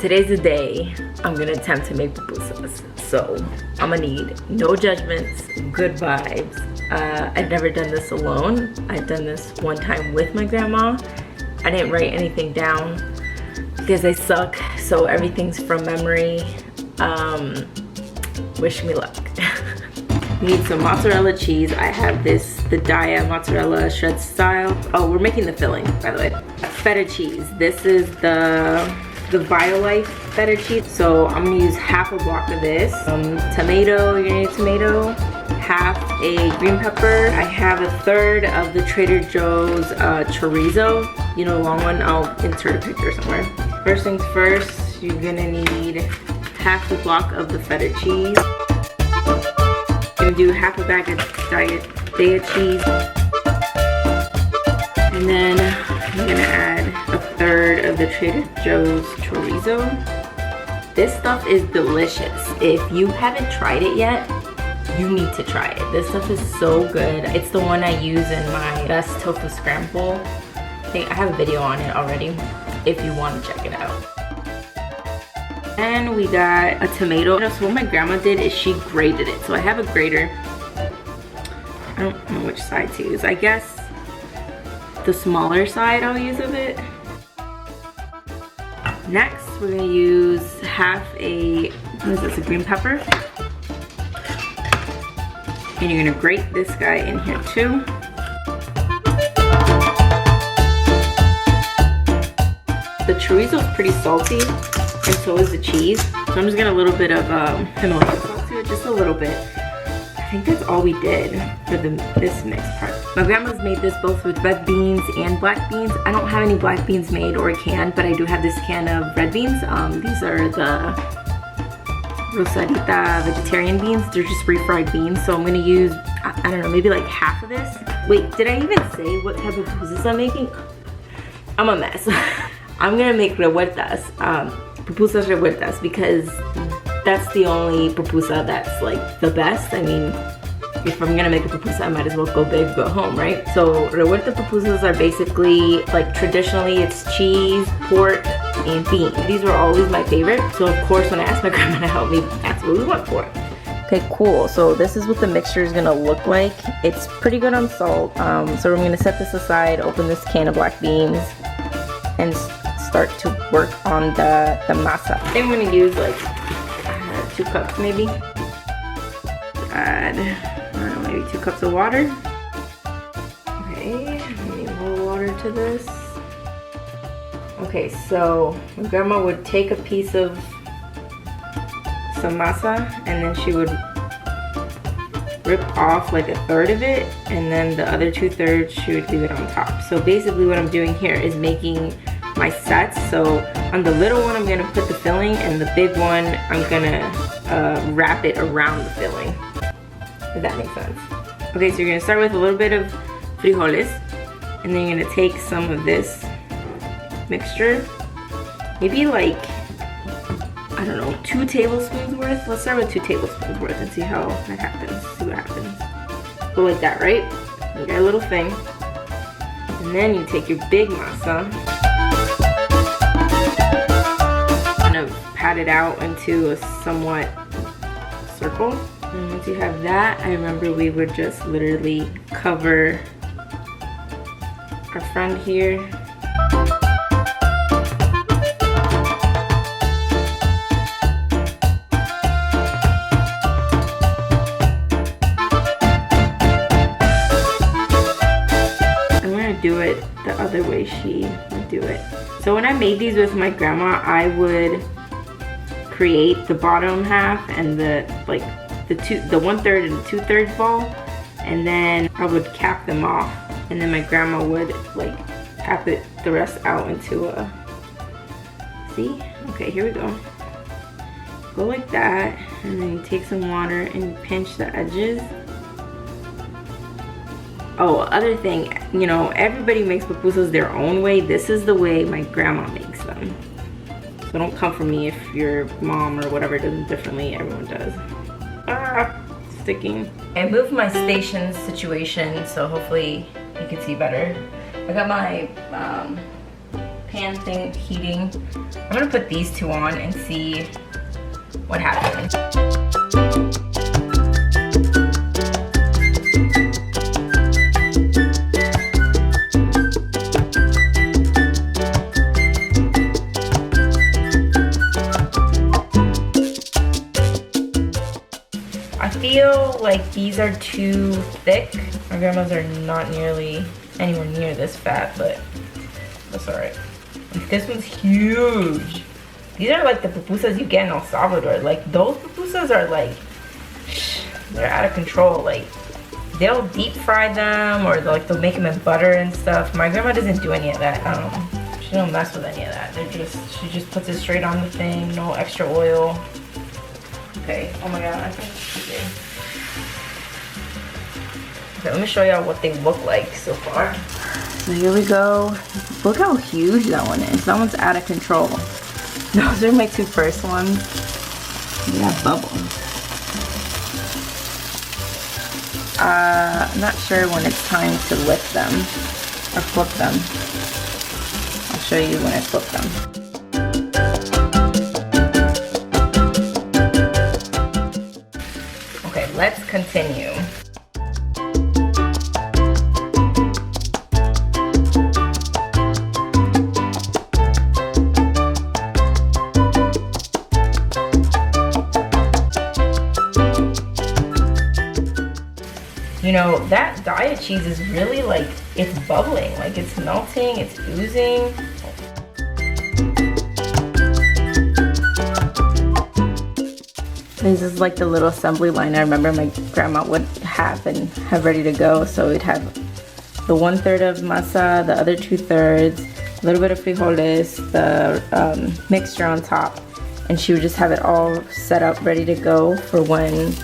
today's the day I'm gonna attempt to make pupusas. So I'm gonna need no judgments, good vibes. I've never done this alone. I've done this one time with my grandma. I didn't write anything down because I suck, so everything's from memory. Wish me luck. Need some mozzarella cheese. I have the Daiya mozzarella shred style. Oh, we're making the filling, by the way. Feta cheese. This is the Violife Feta Cheese. So I'm gonna use half a block of this. Tomato, you're gonna need tomato. Half a green pepper. I have a third of the Trader Joe's chorizo. You know, the long one. I'll insert a picture somewhere. First things first, you're gonna need half the block of the feta cheese. I'm gonna do half a bag of Daiya cheese. And then I'm gonna add a third of the Trader Joe's chorizo. This stuff is delicious. If you haven't tried it yet, you need to try it. This stuff is so good. It's the one I use in my best tofu scramble. I have a video on it already if you want to check it out. And we got a tomato. So what my grandma did is she grated it. So I have a grater. I don't know which side to use. I guess the smaller side I'll use of it. Next, we're gonna use half a, what is this, a green pepper. And you're gonna grate this guy in here too. The chorizo is pretty salty, and so is the cheese. So I'm just gonna a little bit of Himalayan salt to it, just a little bit. I think that's all we did for this mixed part. My grandma's made this both with red beans and black beans. I don't have any black beans made or a can, but I do have this can of red beans. These are the Rosarita vegetarian beans. They're just refried beans. So I'm gonna use, I don't know, maybe like half of this. Wait, did I even say what type of pupusas I'm making? I'm a mess. I'm gonna make revueltas, pupusas revueltas, because that's the only pupusa that's like the best. I mean, if I'm gonna make a pupusa, I might as well go big, go home, right? So revuelta pupusas are basically, like traditionally it's cheese, pork, and beans. These were always my favorite. So of course when I asked my grandma to help me, that's what we went for. Okay, cool. So this is what the mixture is gonna look like. It's pretty good on salt. So I'm gonna set this aside, open this can of black beans, and start to work on the masa. I think I'm gonna use like 2 cups maybe. Add, I don't know, maybe 2 cups of water. Okay, I need more water to this. Okay, so my grandma would take a piece of some masa and then she would rip off like a third of it, and then the other 2/3 she would leave it on top. So basically what I'm doing here is making my sets. So on the little one I'm gonna put the filling, and the big one I'm gonna wrap it around the filling, if that makes sense. Okay, so you're gonna start with a little bit of frijoles, and then you're gonna take some of this mixture, maybe like, I don't know, 2 tablespoons worth. Let's start with 2 tablespoons worth and see how that happens. See what happens. Go like that, right? You got a little thing. And then you take your big masa, kind of pat it out into a somewhat circle. And once you have that, I remember we would just literally cover our friend here. Do it the other way she would do it. So when I made these with my grandma, I would create the bottom half and the 1/3 and the 2/3 ball, and then I would cap them off, and then my grandma would like cap it the rest out into a, see? Okay, here we go. Go like that, and then you take some water and pinch the edges. Oh, other thing, you know, everybody makes pupusas their own way. This is the way my grandma makes them. So don't come for me if your mom or whatever does it differently. Everyone does. Ah, sticking. I moved my station situation, so hopefully you can see better. I got my pan thing heating. I'm gonna put these two on and see what happens. I feel like these are too thick. My grandma's are not nearly anywhere near this fat, but that's alright. This one's huge. These are like the pupusas you get in El Salvador. Like those pupusas are like, they're out of control. Like they'll deep fry them or they'll make them in butter and stuff. My grandma doesn't do any of that. She don't mess with any of that. She just puts it straight on the thing, no extra oil. Okay, oh my god, I think it's okay. Okay, let me show y'all what they look like so far. So here we go. Look how huge that one is. That one's out of control. Those are my two first ones. They got bubbles. I'm not sure when it's time to lift them or flip them. I'll show you when I flip them. Okay, let's continue. You know, that Daiya cheese is really like, it's bubbling, like it's melting, it's oozing. This is like the little assembly line I remember my grandma would have and have ready to go. So we'd have the 1/3 of masa, the other 2/3, a little bit of frijoles, the mixture on top, and she would just have it all set up ready to go for when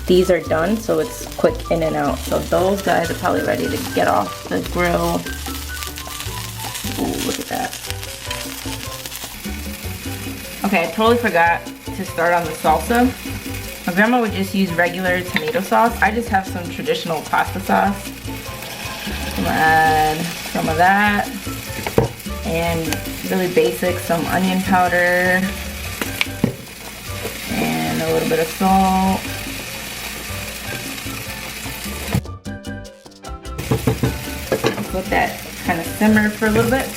these are done, so it's quick in and out. So those guys are probably ready to get off the grill. Ooh, look at that. Okay, I totally forgot to start on the salsa. My grandma would just use regular tomato sauce. I just have some traditional pasta sauce. I'm gonna add some of that. And really basic, some onion powder. And a little bit of salt. Let that kind of simmer for a little bit.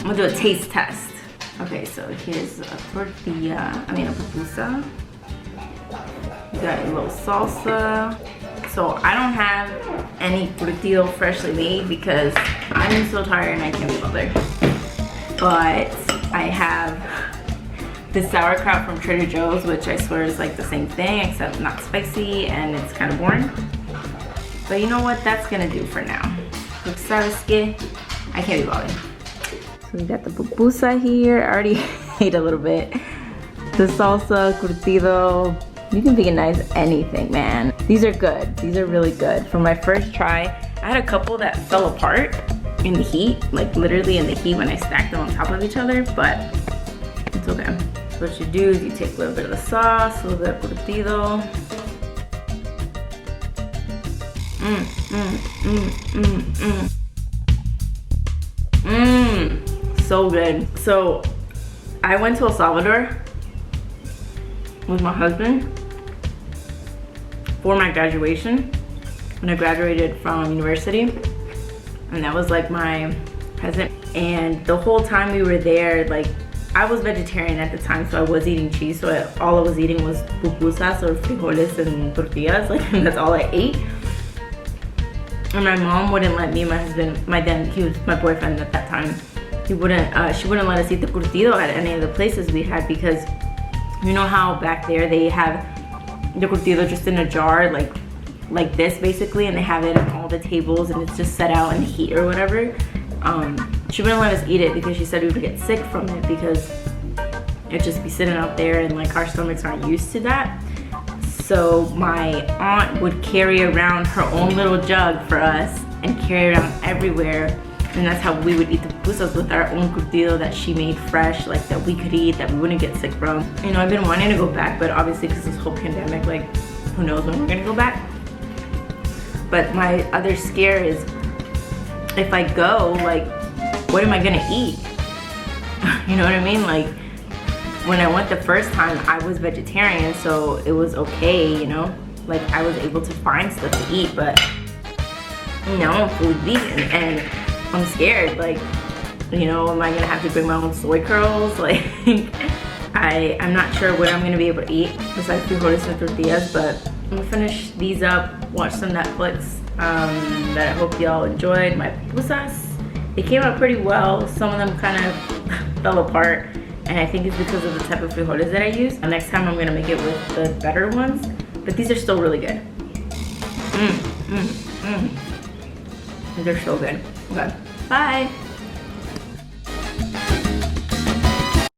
I'm gonna do a taste test. Okay, so here's a tortilla, a pupusa. You got a little salsa. So I don't have any curtido freshly made because I'm so tired and I can't be bothered. But I have the sauerkraut from Trader Joe's, which I swear is like the same thing except not spicy and it's kind of boring. But you know what? That's gonna do for now. I can't be bothered. So we got the pupusa here. I already ate a little bit. The salsa, curtido. You can veganize anything, man. These are good. These are really good. For my first try, I had a couple that fell apart in the heat, like literally in the heat when I stacked them on top of each other, but it's okay. So what you do is you take a little bit of the sauce, a little bit of curtido. So good. So I went to El Salvador with my husband for my graduation when I graduated from university, and that was like my present. And the whole time we were there, like I was vegetarian at the time, so I was eating cheese, so all I was eating was pupusas or frijoles and tortillas, like that's all I ate. And my mom wouldn't let me, my husband, he was my boyfriend at that time, she wouldn't let us eat the curtido at any of the places we had, because you know how back there they have the curtido just in a jar, like this basically, and they have it on all the tables and it's just set out in the heat or whatever. She wouldn't let us eat it because she said we would get sick from it because it'd just be sitting out there and like our stomachs aren't used to that. So my aunt would carry around her own little jug for us and carry it around everywhere. And that's how we would eat the pupusas, with our own curtido that she made fresh, like that we could eat, that we wouldn't get sick from. You know, I've been wanting to go back, but obviously because this whole pandemic, like who knows when we're gonna go back. But my other scare is if I go, like what am I gonna eat? You know what I mean? Like when I went the first time, I was vegetarian, so it was okay, you know? Like I was able to find stuff to eat, but now I'm fully vegan and I'm scared. Like, you know, am I gonna have to bring my own soy curls? Like, I'm not sure what I'm gonna be able to eat besides frijoles and tortillas, but I'm gonna finish these up, watch some Netflix, that I hope y'all enjoyed. My pupusas, they came out pretty well. Some of them kind of fell apart, and I think it's because of the type of frijoles that I use. Next time I'm gonna make it with the better ones, but these are still really good. They're so good. Okay, bye.